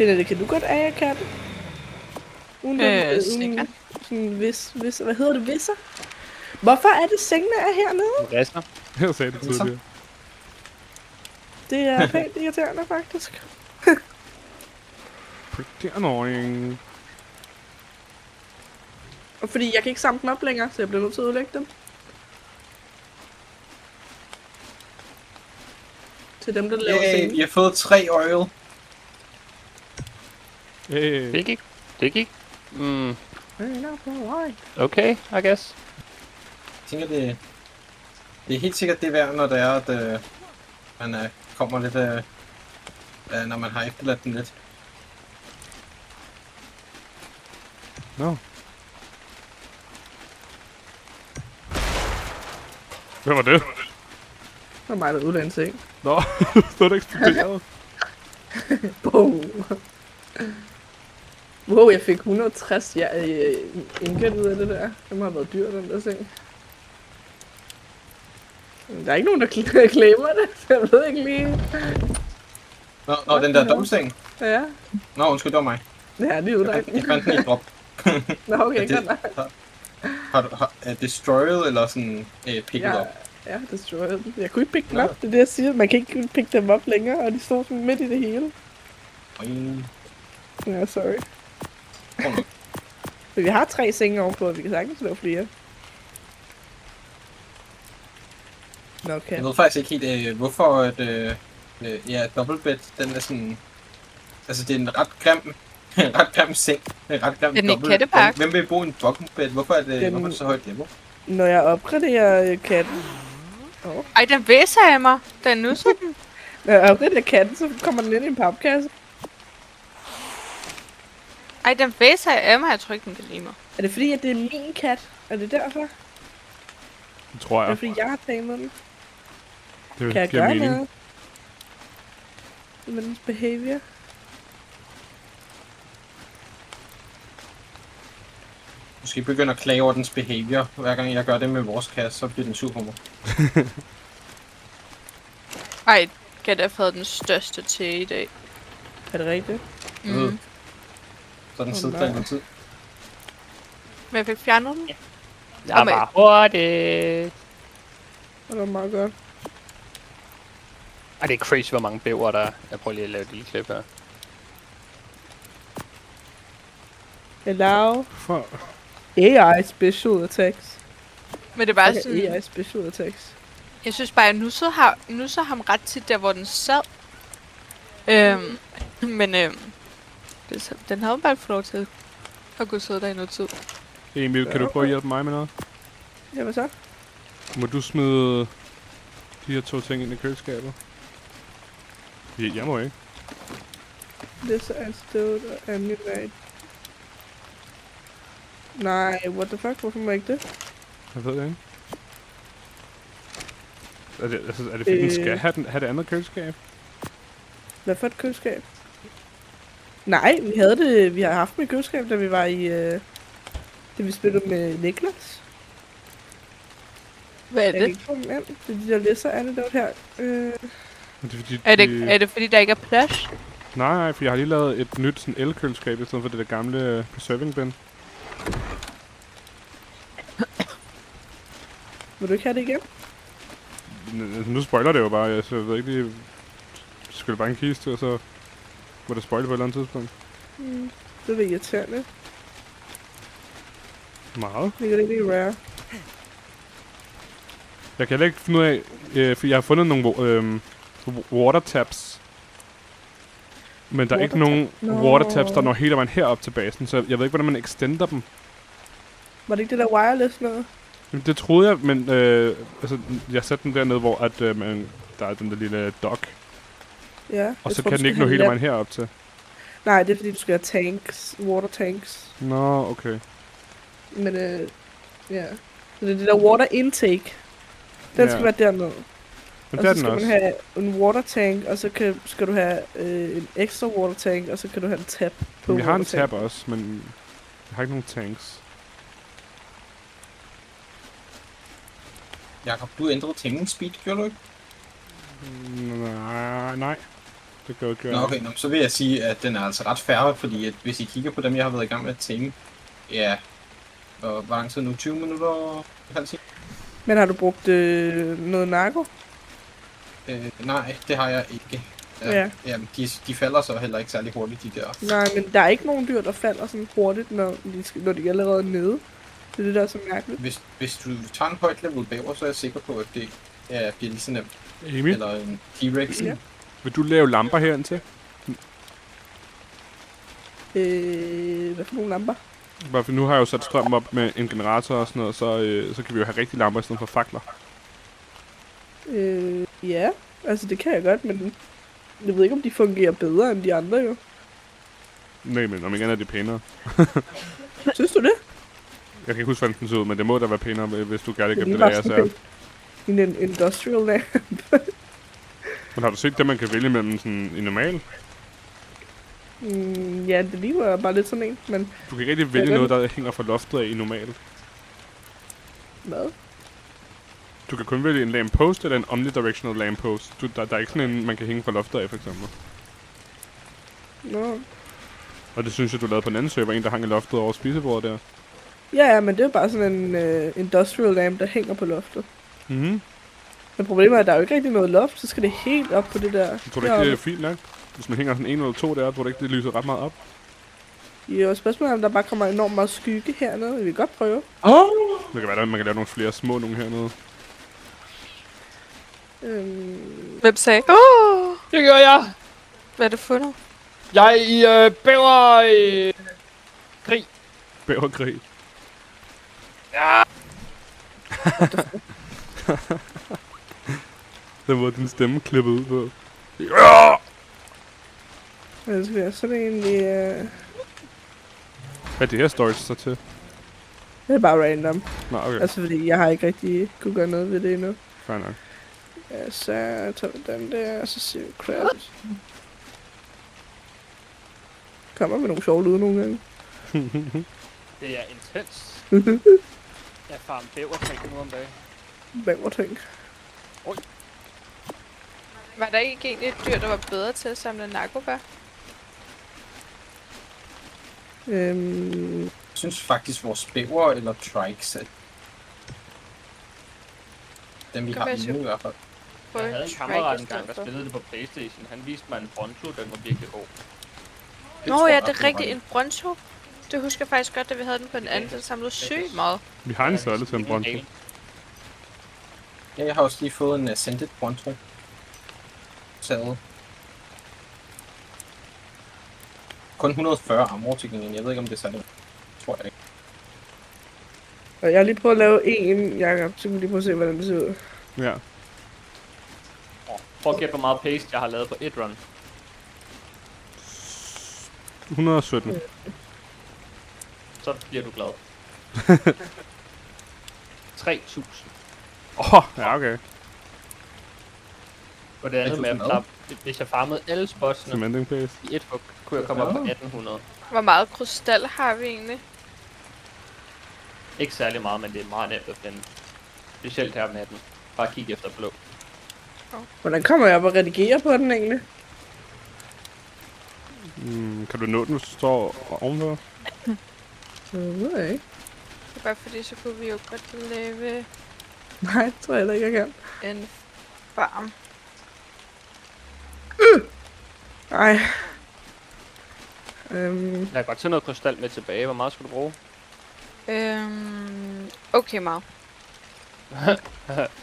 Jeanette, kan du godt eje katten? Sikkert. Sådan hvad hedder det, visser? Hvorfor er det sengene er hernede? Rasser. Jeg sagde det tidligere. Det er pænt irriterende, faktisk. Pretty annoying. Og fordi jeg kan ikke samle dem op længere, så jeg bliver nødt til at udlægge dem. Til dem, der laver senge. Vi har fået 3 oil. Det gik. Det gik. Okay, I guess. Jeg tænker, det er helt sikkert det værd, når det er, at man kommer lidt når man har efterladt den lidt. Nå. Hvad var det? Det var mig, der udlagde en seng. Nå, stod det eksploderet. Boom. Wow, jeg fik 160 ingot ud af det der. Det må have været dyrt, den der seng. Der er ikke nogen, der klemmer det, så jeg ved ikke lige. Nå, den der dobbeltseng. Ja. Nå, undskyld, det var mig. Ja, det er udlagt. Jeg fandt den i drop. Nå, okay, godt nok. Har du destroyed eller sådan picket op? Ja, destroyed den. Jeg kunne ikke pikke dem op, det er det, jeg siger. Man kan ikke pikke dem op længere, og de står sådan midt i det hele. Ja, sorry. Men vi har 3 senge ovenpå, og vi kan sagtens lave flere. Nå, okay. Jeg ved faktisk ikke helt, hvorfor dobbeltbed, den er sådan... Altså, det er en ret grim seng. En ret grim Den er i kattepark. Hvem vil bo i en dobbeltbed? Hvorfor er det så højt niveau? Når jeg opgraderer katten... Ej, den væser af mig. Den nusser den. Når jeg opgraderer katten, så kommer den ind i en papkasse. Ej, den væser af mig. Jeg tror ikke, den kan lide mig. Er det fordi, at det er min kat? Er det derfor? Det tror Er jeg. det fordi, jeg har taget den? Det Kan jeg giver gøre mening. noget? Med dens behavior? Måske begynder at klage over dens behavior. Hver gang jeg gør det med vores kasse, så bliver den sur på mig. Ej, kan da have fået den største til i dag. Er det rigtigt? Så den sidder der i noget tid. Men jeg fik fjernet den. Jeg var hurtigt. Det var meget godt. Ej, det er crazy, hvor mange bæver der er. Jeg prøver lige at lave et lille klip her. Allow For... AI special attacks. Men det er bare sådan... AI special attacks. Jeg synes bare, at jeg nusser ham ret tit der, hvor den sad. Men den havde bare fået lov til at kunne sidde der i noget tid. Emil, kan du prøve at hjælpe mig med noget? Ja, hvad så? Må du smide de her 2 ting ind i køleskabet? Jeg må ikke. This is still emulate. Nej, what the fuck? Hvorfor må jeg ikke det? Jeg ved det ikke. Er det fordi, den skal have det andet køleskab? Hvad for et køleskab? Nej, vi har haft med køleskab, da vi var i... da vi spillede med Niklas. Hvad er Jeg kan det? ikke få dem ind. Det er de der læsser antidote her. Det er, fordi, Er det fordi, der ikke er plads? Nej, for jeg har lige lavet et nyt sådan el-køleskab i stedet for det der gamle preserving bin. Vil du ikke have det igen? Nu spoiler det jo bare, så jeg ved ikke lige... Skal det bare en kiste, og så... Må det spoile på et eller andet tidspunkt? Det er irriterende. Meget. Det er rigtig rare. Jeg kan heller ikke finde ud af... for jeg har fundet nogle water taps. Men der er ikke nogen water taps, der når hele vejen herop til basen, så jeg ved ikke, hvordan man extender dem. Var det ikke det der wireless noget? Jamen, det troede jeg, men altså, jeg satte den dernede, hvor at, der er den der lille dock. Ja. Og så kan den ikke nå hele vejen herop til. Nej, det er fordi, du skal have tanks. Water tanks. Nå, okay. Men ja. Så det er det der water intake. Den skal være dernede. Men og der er så den skal også. man have en water tank, og så skal du have en ekstra water tank, og så kan du have en tab på Vi har en water tab også, men jeg har ikke nogen tanks. Jakob, du ændrede tingene speed, gjorde du ikke? Nej, det Det kan jo ikke Nå, okay, så vil jeg sige, at den er altså ret færre, fordi at hvis I kigger på dem, jeg har været i gang med at tæmme, ja, og hvor lang tid nu? 20 minutter og halv time? Men har du brugt noget narko? Nej, det har jeg ikke. Ja. Jamen, de falder så heller ikke særlig hurtigt, de der. Nej, men der er ikke nogen dyr, der falder sådan hurtigt, når de er allerede nede. Det er det, der er så mærkeligt. Hvis du tager en højt level bæver, så er jeg sikker på, at det bliver lige så nemt. Emil, Eller en T-Rex. Ja. vil du lave lamper herind til? Hvad for nogle lamper? Bare for nu har jeg jo sat strøm op med en generator og sådan noget, så kan vi jo have rigtige lamper i stedet for fakler. Ja, altså det kan jeg godt, men jeg ved ikke, om de fungerer bedre end de andre jo. Nej, men om ikke andet er det pænere. Synes du det? Jeg kan ikke huske, hvordan den ser ud, men det må da være pænere, hvis du gerne kan Det er bevæge bare sig. sådan en industrial lamp. Men har du set det, man kan vælge mellem sådan en normal? Ja, det ligner bare lidt sådan en, men Du kan ikke rigtig vælge noget, der hænger fra loftet af i normal. hvad? Du kan kun vælge en lamppost eller en omnidirectional lamppost. Der er ikke sådan en, man kan hænge fra loftet af, for eksempel. Nå. Og det synes jeg, du lavede på en anden server, en der hang i loftet over spisebordet der. Ja, men det er bare sådan en industrial lamp, der hænger på loftet. Mhm. Men problemet er, at der er jo ikke rigtig noget loft, så skal det helt op på det der. Jeg tror du ikke, det er fint nok? Hvis man hænger sådan en eller to der, tror du ikke, det lyser ret meget op? Jo, spørgsmålet er, om der bare kommer enormt meget skygge hernede. Vi kan godt prøve. Det kan være, at man kan lave nogle flere små nogle hernede. Hvem sagde? Det gør jeg! Hvad er det fundet? Jeg er i bæver... krig. Bæverkrig. Ja! Den måde, din stemme klippet ud på. Ja! Det skal være sådan egentlig... Hvad er det her storage så til? Det er bare random. Nå, okay. Altså, fordi jeg har ikke rigtig kunne gøre noget ved det endnu. Fair nok. Ja, så tager vi den der, og så siger vi crash. Kommer med nogle sjove lyde nogle gange. Det er intens. Jeg farmer bæverting nu om dagen. Bæver ting. Var der ikke egentlig et dyr, der var bedre til at samle narkobær? Jeg synes faktisk, vores bæver eller trikes er dem, vi Kan har være nu sjovt. i hvert fald. Prøv Jeg havde en at kammerat trike i engang, der stedet for. spillede det på Playstation. Han viste mig en Bronto, den var virkelig god. Nå tror ja, jeg det er nok, rigtigt. var En broncho. Det husker jeg faktisk godt, da vi havde den på den anden. Den samlede sygt meget. Vi har en søjle til en bronze. Ja, jeg har også lige fået en Ascended Bronto. Taget. Kun 140 armor til gengæld. Jeg ved ikke, om det er særligt. Tror jeg ikke. Og jeg har lige prøvet at lave en, Jakob, så kan vi lige prøve at se, hvordan det ser ud. Ja. Prøv at gætte, hvor meget paste jeg har lavet på et run. 117. Så bliver du glad. 3000. Ja, okay. Og det andet med at 3000 klappe. Hvis jeg farmede alle spotsene Cementing paste. i et hug, kunne jeg komme op på 1800. Hvor meget krystal har vi egentlig? Ikke særlig meget, men det er meget nemt at finde. Specielt her om natten. Bare kig efter blå. Hvordan kommer jeg op og redigerer på den egentlig? Kan du nå den, hvis du står ovenpå? Jeg ved jeg ikke. Det er bare fordi, så kunne vi jo godt lave Nej, det tror jeg heller ikke, jeg kan. en farm. Ej. Jeg kan godt tage noget krystal med tilbage. Hvor meget skal du bruge? Okay meget.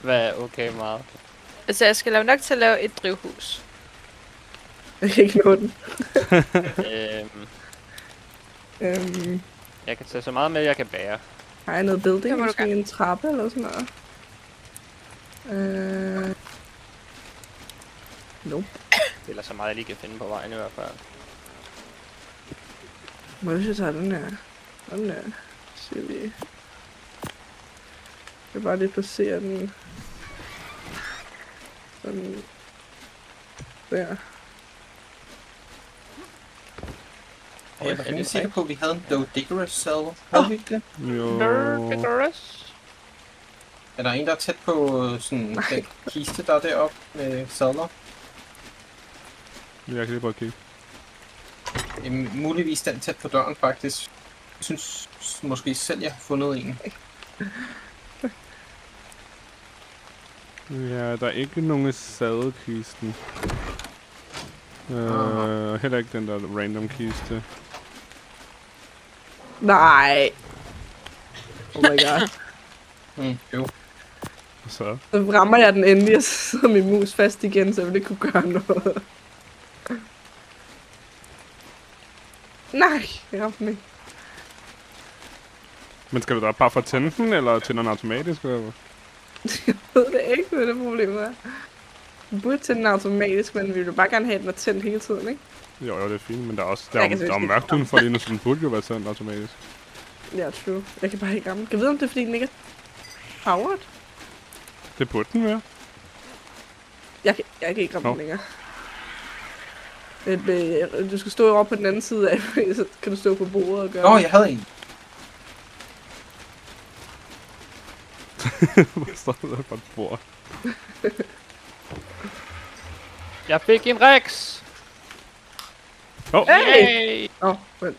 Hvad er okay meget? Altså, jeg skal lave nok til at lave et drivhus. Jeg kan ikke nå den. Jeg kan tage så meget med, jeg kan bære. Har jeg noget building? Det må du Måske gerne. en trappe eller sådan noget? Nope. Eller så meget, jeg lige kan finde på vejen i hvert fald. Må jeg tage den her? Sådan der. Så vi... Jeg kan bare lige placere den. Sådan. Der. Jeg var rimelig sikker på, at vi havde en Doedigerous cell. Havde vi ikke det? Jo. Burgerous. Er der en, der er tæt på sådan den kiste, der er deroppe med sadler? Jeg kan lige prøve at kigge. Muligvis den tæt på døren, faktisk. Jeg synes måske selv, jeg har fundet en. Ja, der er ikke nogen i sadekisten. Heller ikke den der random kiste. Nej. Oh my god. Jo. Så. Så rammer jeg den endelig, og så sidder min mus fast igen, så jeg vil ikke kunne gøre noget. Nej, jeg ramte den ikke. Men skal du da bare for at tænde den, eller tænder den automatisk? Eller? Jeg ved det ikke, hvad det problem er. Du burde tænde den automatisk, men vi vil jo bare gerne have, at den er tændt hele tiden, ikke? Jo, det er fint, men der er også Jeg kan der er mørkt udenfor lige nu, så den burde jo være tændt automatisk. Ja, true. Jeg kan bare ikke ramme den. Kan jeg vide, om det er, fordi den ikke er powered? Det burde den være. Jeg kan ikke ramme den længere. Du skal stå over på den anden side af, så kan du stå på bordet og gøre det. Jeg havde en. Hvor står der på et bord? Jeg fik en Rex! Åh! Hey! Hey! Men